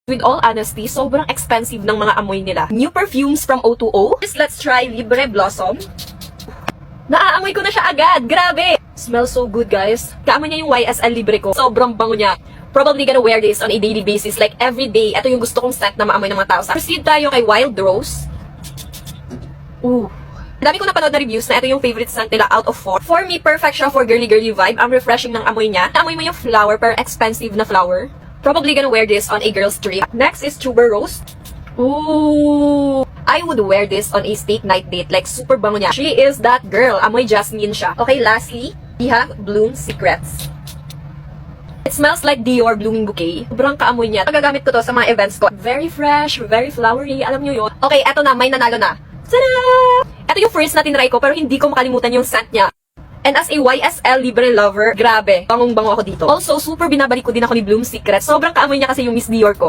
With all honesty, sobrang expensive ng mga amoy nila. New perfumes from O2O. Let's try Libre Blossom. Naaamoy ko na siya agad. Grabe! Smells so good, guys. Kaamoy niya yung YSL Libre ko. Sobrang bango niya. Probably gonna wear this on a daily basis. Like every day, ito yung gusto kong scent na maamoy ng mga tao. Proceed tayo kay Wild Rose. Ooh. Dami ko napanood na reviews na ito yung favorite scent nila out of 4. For me, perfect siya for girly-girly vibe. Ang refreshing ng amoy niya. Naamoy mo yung flower, pero expensive na flower. Probably gonna wear this on a girl's trip. Next is Tuber Rose. Ooh. I would wear this on a state night date. Like, super bango niya. She is that girl. Amoy jasmine siya. Okay, lastly, we have Bloom Secrets. It smells like Dior Blooming Bouquet. Sobrang kaamoy niya. Nagagamit ko to sa mga events ko. Very fresh, very flowery. Alam nyo yun. Okay, eto na. May nanalo na. Tada! Ito yung first na tinry ko, pero hindi ko makalimutan yung scent niya. And as a YSL Libre lover, grabe, bangong-bango ako dito. Also, super binabalik ko din ako ni Bloom Secrets. Sobrang kaamoy niya kasi yung Miss Dior ko.